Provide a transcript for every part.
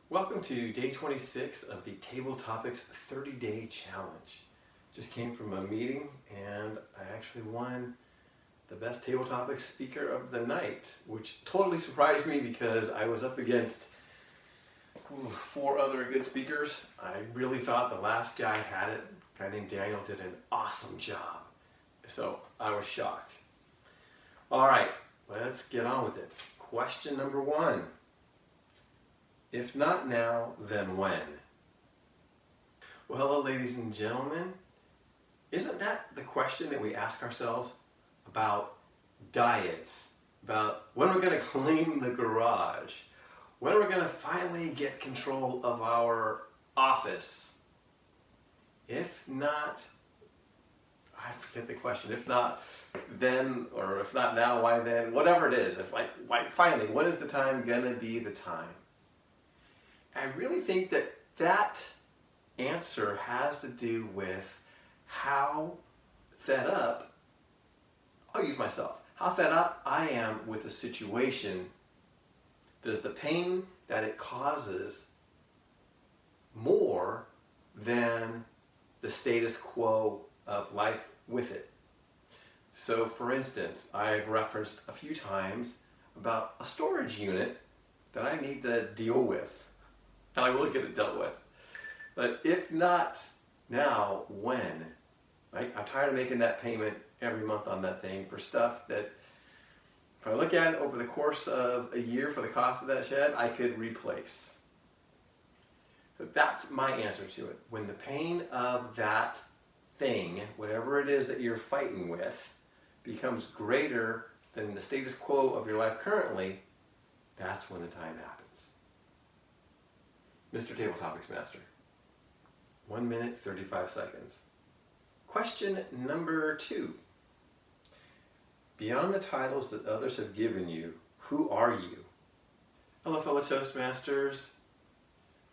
Welcome to day 26 of the Table Topics 30-day challenge. Just came from a meeting and I actually won the best Table Topics speaker of the night, which totally surprised me because I was up against four other good speakers. I really thought the last guy had it. A guy named Daniel did an awesome job. So I was shocked. All right, let's get on with it. Question number one. If not now, then when? Well, hello, ladies and gentlemen. Isn't that the question that we ask ourselves about diets, about when we're going to clean the garage, when we're going to finally get control of our office? If not, I forget the question. If not then, or if not now, why then? Whatever it is. If finally, when is the time going to be the time? I really think that that answer has to do with how fed up, I'll use myself, how fed up I am with the situation. Does the pain that it causes more than the status quo of life with it? So for instance, I've referenced a few times about a storage unit that I need to deal with. And I will get it dealt with. But if not now, when? Right? I'm tired of making that payment every month on that thing for stuff that, if I look at it over the course of a year for the cost of that shed, I could replace. So that's my answer to it. When the pain of that thing, whatever it is that you're fighting with, becomes greater than the status quo of your life currently, that's when the time happens. Mr. Table Topics Master. 1 minute, 35 seconds. Question number 2. Beyond the titles that others have given you, who are you? Hello, fellow Toastmasters.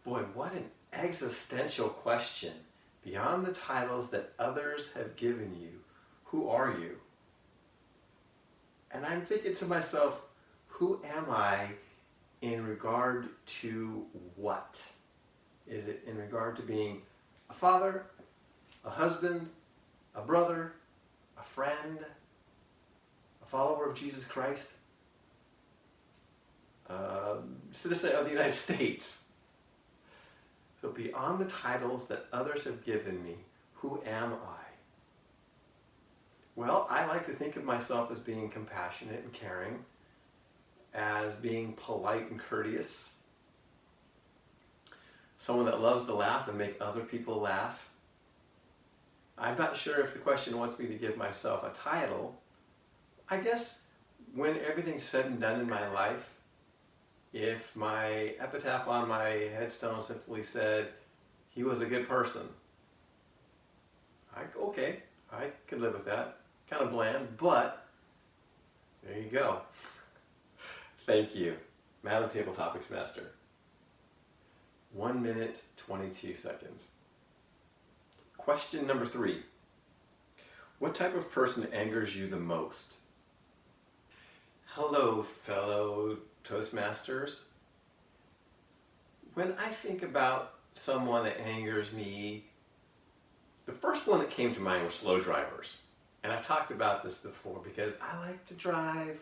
Boy, what an existential question. Beyond the titles that others have given you, who are you? And I'm thinking to myself, who am I in regard to what? Is it in regard to being a father, a husband, a brother, a friend, a follower of Jesus Christ, a citizen of the United States? So beyond the titles that others have given me, who am I? Well, I like to think of myself as being compassionate and caring, as being polite and courteous, someone that loves to laugh and make other people laugh. I'm not sure if the question wants me to give myself a title. I guess when everything's said and done in my life, if my epitaph on my headstone simply said, he was a good person, okay, I could live with that. Kind of bland, but there you go. Thank you, Madam Table Topics Master. 1 minute, 22 seconds. Question number 3. What type of person angers you the most? Hello, fellow Toastmasters. When I think about someone that angers me, the first one that came to mind were slow drivers. And I've talked about this before because I like to drive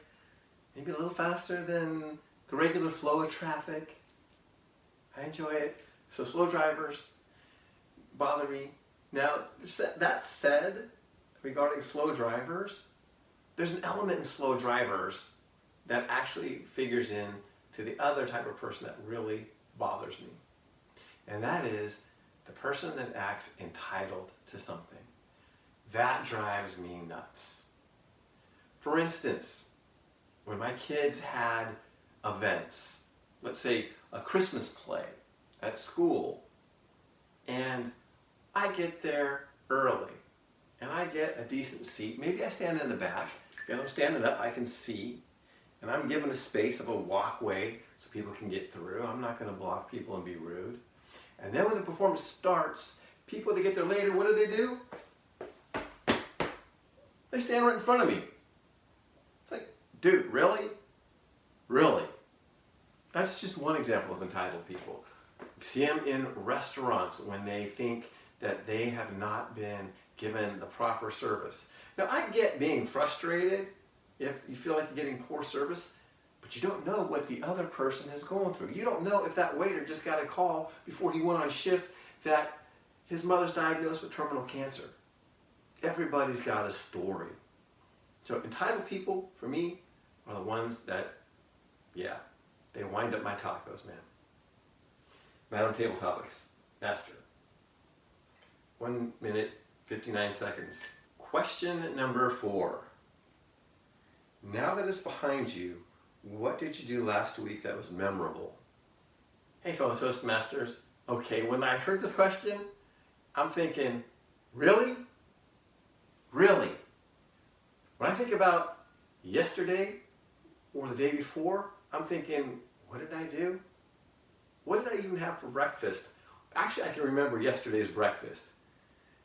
maybe a little faster than the regular flow of traffic. I enjoy it. So slow drivers bother me. Now, that said, regarding slow drivers, there's an element in slow drivers that actually figures in to the other type of person that really bothers me. And that is the person that acts entitled to something. That drives me nuts. For instance, when my kids had events, let's say a Christmas play at school, and I get there early, and I get a decent seat. Maybe I stand in the back, and I'm standing up, I can see, and I'm given a space of a walkway so people can get through. I'm not going to block people and be rude. And then when the performance starts, people that get there later, what do? They stand right in front of me. It's like, dude, really? Really? That's just one example of entitled people. See them in restaurants when they think that they have not been given the proper service. Now, I get being frustrated if you feel like you're getting poor service, but you don't know what the other person is going through. You don't know if that waiter just got a call before he went on shift that his mother's diagnosed with terminal cancer. Everybody's got a story. So entitled people, for me, are the ones that, yeah, they wind up my tacos, man. Madam Table Topics, Master. 1 minute, 59 seconds. Question number 4. Now that it's behind you, what did you do last week that was memorable? Hey, fellow Toastmasters. Okay, when I heard this question, I'm thinking, really? Really? When I think about yesterday or the day before, I'm thinking, what did I do? What did I even have for breakfast? Actually, I can remember yesterday's breakfast.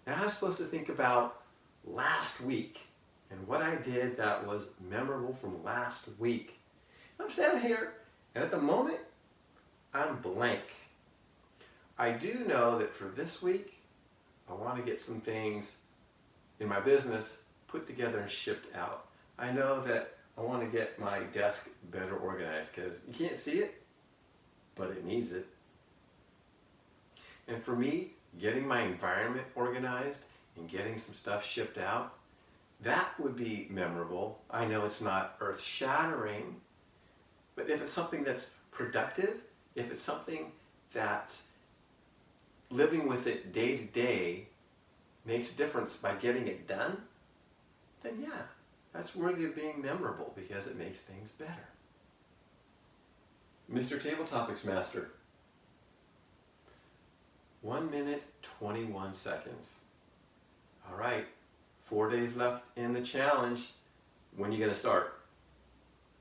Now I'm supposed to think about last week and what I did that was memorable from last week. I'm standing here, and at the moment, I'm blank. I do know that for this week, I want to get some things in my business put together and shipped out. I know that I want to get my desk better organized because you can't see it, but it needs it. And for me, getting my environment organized and getting some stuff shipped out, that would be memorable. I know it's not earth-shattering, but if it's something that's productive, if it's something that living with it day to day makes a difference by getting it done, then yeah, that's worthy of being memorable because it makes things better. Mr. Table Topics Master. 1 minute, 21 seconds. All right, 4 days left in the challenge. When are you going to start?